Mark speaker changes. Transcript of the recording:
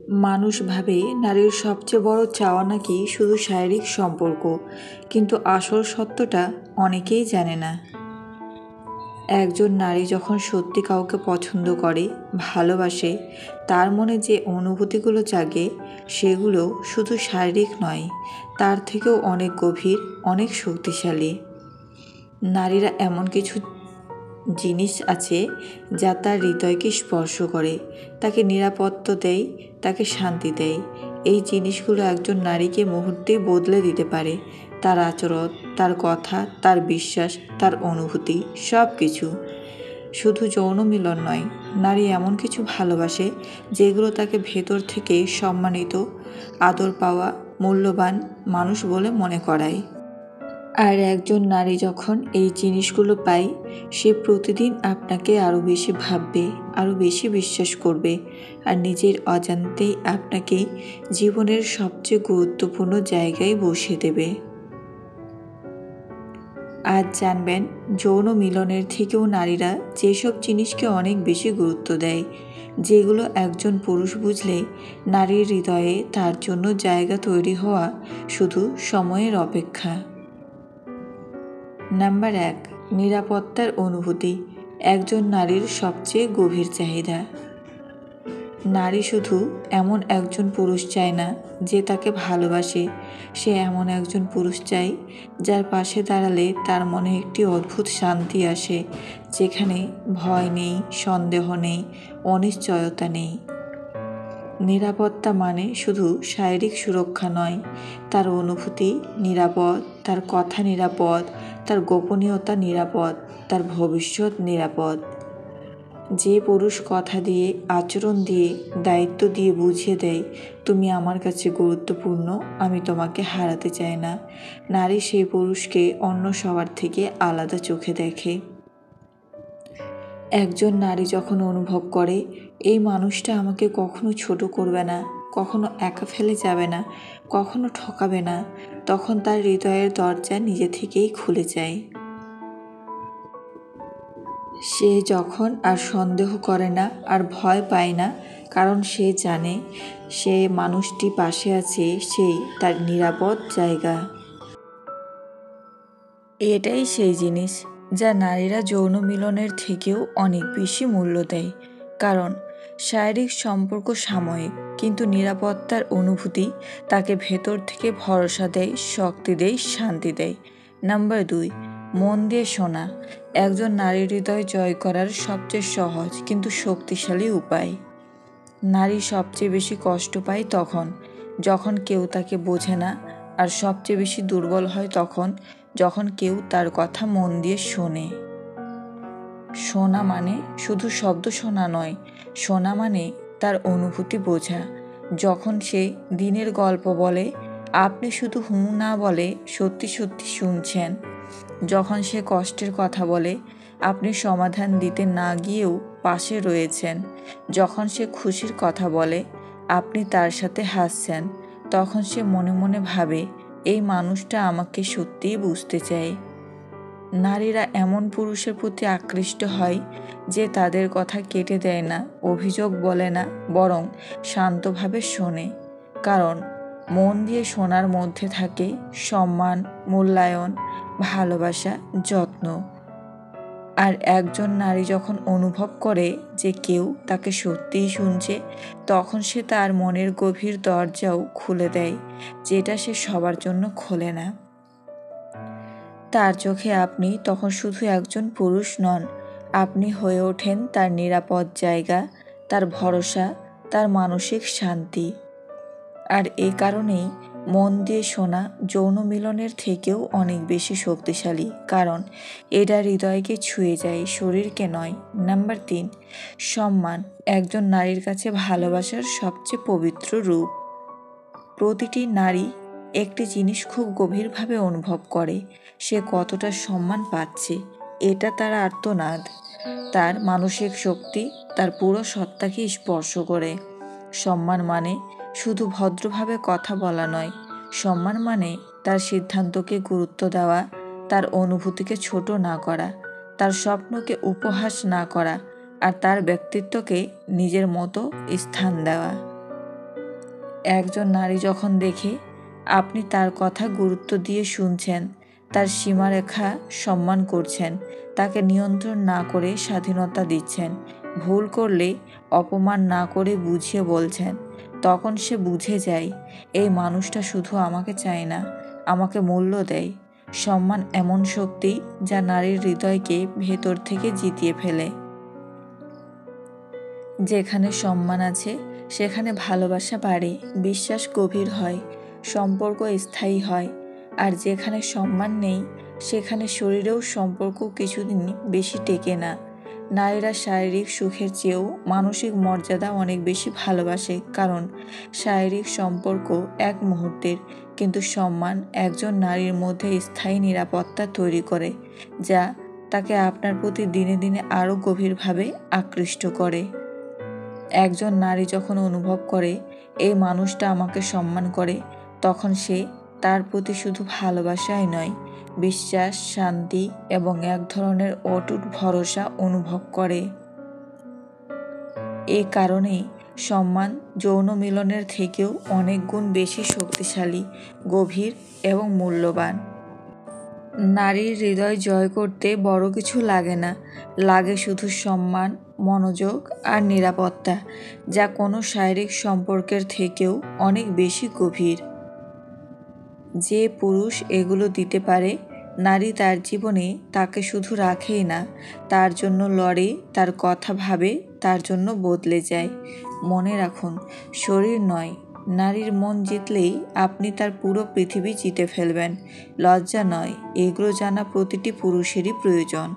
Speaker 1: মানুষ ভাবে নারীর সবচেয়ে বড় চাওয়া নাকি শুধু শারীরিক সম্পর্ক, কিন্তু আসল সত্যটা অনেকেই জানে না। একজন নারী যখন সত্যি কাউকে পছন্দ করে, ভালোবাসে, তার মনে যে অনুভূতিগুলো জাগে সেগুলো শুধু শারীরিক নয়, তার থেকেও অনেক গভীর, অনেক শক্তিশালী। নারীরা এমন কিছু জিনিস আছে যা তার হৃদয়কে স্পর্শ করে, তাকে নিরাপত্তা দেয়, তাকে শান্তি দেয়। এই জিনিসগুলো একজন নারীকে মুহূর্তেই বদলে দিতে পারে। তার আচরণ, তার কথা, তার বিশ্বাস, তার অনুভূতি, সব কিছু। শুধু যৌন মিলন নয়, নারী এমন কিছু ভালোবাসে যেগুলো তাকে ভেতর থেকে সম্মানিত, আদর পাওয়া, মূল্যবান মানুষ বলে মনে করায়। আর একজন নারী যখন এই জিনিসগুলো পায়, সে প্রতিদিন আপনাকে আরও বেশি ভাববে, আরও বেশি বিশ্বাস করবে, আর নিজের অজান্তেই আপনাকে জীবনের সবচেয়ে গুরুত্বপূর্ণ জায়গায় বসিয়ে দেবে। আজ জানবেন, যৌন মিলনের থেকেও নারীরা যেসব জিনিসকে অনেক বেশি গুরুত্ব দেয়, যেগুলো একজন পুরুষ বুঝলে নারীর হৃদয়ে তার জন্য জায়গা তৈরি হওয়া শুধু সময়ের অপেক্ষা। নাম্বার 1, নিরাপত্তার অনুভূতি। একজন নারীর সবচেয়ে গভীর চাহিদা। নারী শুধু এমন একজন পুরুষ চায় না যে তাকে ভালোবাসে, সে এমন একজন পুরুষ চায় যার পাশে দাঁড়ালে তার মনে একটি অদ্ভুত শান্তি আসে, যেখানে ভয় নেই, সন্দেহ নেই, অনিশ্চয়তা নেই। নিরাপত্তা মানে শুধু শারীরিক সুরক্ষা নয়, তার অনুভূতি নিরাপদ, তার কথা নিরাপদ, তার গোপনীয়তা নিরাপদ, তার ভবিষ্যৎ নিরাপদ। যে পুরুষ কথা দিয়ে, আচরণ দিয়ে, দায়িত্ব দিয়ে বুঝিয়ে দেয়, তুমি আমার কাছে গুরুত্বপূর্ণ, আমি তোমাকে হারাতে চাই না, নারী সেই পুরুষকে অন্য সবার থেকে আলাদা চোখে দেখে। একজন নারী যখন অনুভব করে এই মানুষটা আমাকে কখনো ছোট করবে না, কখনো একা ফেলে যাবে না, কখনো ঠকাবে না, তখন তার হৃদয়ের দরজা নিজে থেকেই খুলে যায়। সে যখন আর সন্দেহ করে না, আর ভয় পায় না, কারণ সে জানে সে মানুষটি পাশে আছে, সেই তার নিরাপদ জায়গা। এটাই সেই জিনিস যা নারীরা যৌন মিলনের থেকেও অনেক বেশি মূল্য দেয়, কারণ শারীরিক সম্পর্ক সাময়িক, কিন্তু নিরাপত্তার অনুভূতি তাকে ভেতর থেকে ভরসা দেয়, শক্তি দেয়, শান্তি দেয়। নাম্বার 2, মন দিয়ে শোনা। একজন নারীর হৃদয় জয় করার সবচেয়ে সহজ কিন্তু শক্তিশালী উপায়। নারী সবচেয়ে বেশি কষ্ট পায় তখন যখন কেউ তাকে বোঝে না, আর সবচেয়ে বেশি দুর্বল হয় তখন যখন কেউ তার কথা মন দিয়ে শোনে। শোনা মানে শুধু শব্দ শোনা নয়, শোনা মানে তার অনুভূতি বোঝা। যখন সে দিনের গল্প বলে, আপনি শুধু হুঁ না বলে সত্যি সত্যি শুনছেন। যখন সে কষ্টের কথা বলে, আপনি সমাধান দিতে না গিয়েও পাশে রয়েছেন। যখন সে খুশির কথা বলে, আপনি তার সাথে হাসছেন। তখন সে মনে মনে ভাবে, এই মানুষটা আমাকে সত্যিই বুঝতে চায়। নারীরা এমন পুরুষের প্রতি আকৃষ্ট হয় যে তাদের কথা কেটে দেয় না, অভিযোগ বলে না, বরং শান্তভাবে শোনে। কারণ মন দিয়ে শোনার মধ্যে থাকে সম্মান, মূল্যায়ন, ভালোবাসা, যত্ন। আর একজন নারী যখন অনুভব করে যে কেউ তাকে সত্যিই শুনছে, তখন সে তার মনের গভীর দরজাও খুলে দেয়, যেটা সে সবার জন্য খোলে না। তার চোখে আপনি তখন শুধু একজন পুরুষ নন, আপনি হয়ে ওঠেন তার নিরাপদ জায়গা, তার ভরসা, তার মানসিক শান্তি। আর এই কারণেই মন দিয়ে শোনা যৌন মিলনের থেকেও অনেক বেশি শক্তিশালী, কারণ এটা হৃদয়কে ছুঁয়ে যায়, শরীরকে নয়। নাম্বার 3, সম্মান। একজন নারীর কাছে ভালোবাসার সবচেয়ে পবিত্র রূপ। প্রতিটি নারী একটি জিনিস খুব গভীরভাবে অনুভব করে, সে কতটা সম্মান পাচ্ছে। এটা তার আর্তনাদ, তার মানসিক শক্তি, তার পুরো সত্তাকে স্পর্শ করে। সম্মান মানে শুধু ভদ্রভাবে কথা বলা নয়, সম্মান মানে তার সিদ্ধান্তকে গুরুত্ব দেওয়া, তার অনুভূতিকে ছোট না করা, তার স্বপ্নকে উপহাস না করা, আর তার ব্যক্তিত্বকে নিজের মতো স্থান দেওয়া। একজন নারী যখন দেখে আপনি তার কথা গুরুত্ব দিয়ে শুনছেন, তার সীমারেখা সম্মান করছেন, তাকে নিয়ন্ত্রণ না করে স্বাধীনতা দিচ্ছেন, ভুল করলে অপমান না করে বুঝিয়ে বলছেন, তখন সে বুঝে যায় এই মানুষটা শুধু আমাকে চায় না, আমাকে মূল্য দেয়। সম্মান এমন শক্তি যা নারীর হৃদয়কে ভেতর থেকে জিতিয়ে ফেলে। যেখানে সম্মান আছে সেখানে ভালোবাসা বাড়ে, বিশ্বাস গভীর হয়, সম্পর্ক স্থায়ী হয়। আর যেখানে সম্মান নেই সেখানে শরীরেও সম্পর্ক কিছুদিন বেশি টেকে না। নারীরা শারীরিক সুখের চেয়েও মানসিক মর্যাদা অনেক বেশি ভালোবাসে, কারণ শারীরিক সম্পর্ক এক মুহূর্তের, কিন্তু সম্মান একজন নারীর মধ্যে স্থায়ী নিরাপত্তা তৈরি করে, যা তাকে আপনার প্রতি দিনে দিনে আরও গভীরভাবে আকৃষ্ট করে। একজন নারী যখন অনুভব করে এই মানুষটা আমাকে সম্মান করে, তখন সে তার প্রতি শুধু ভালোবাসাই নয়, বিশ্বাস, শান্তি এবং এক ধরনের অটুট ভরসা অনুভব করে। এই কারণেই সম্মান যৌন মিলনের থেকেও অনেক গুণ বেশি শক্তিশালী, গভীর এবং মূল্যবান। নারীর হৃদয় জয় করতে বড় কিছু লাগে না, লাগে শুধু সম্মান, মনোযোগ আর নিরাপত্তা, যা কোনো শারীরিক সম্পর্কের থেকেও অনেক বেশি গভীর। যে পুরুষ এগুলো দিতে পারে, নারী তার জীবনে তাকে শুধু রাখেই না, তার জন্য লড়ে, তার কথা ভাবে, তার জন্য বদলে যায়। মনে রাখুন, শরীর নয়, নারীর মন জিতলেই আপনি তার পুরো পৃথিবী জিতে ফেলবেন। লজ্জা নয়, এগুলো জানা প্রতিটি পুরুষেরই প্রয়োজন।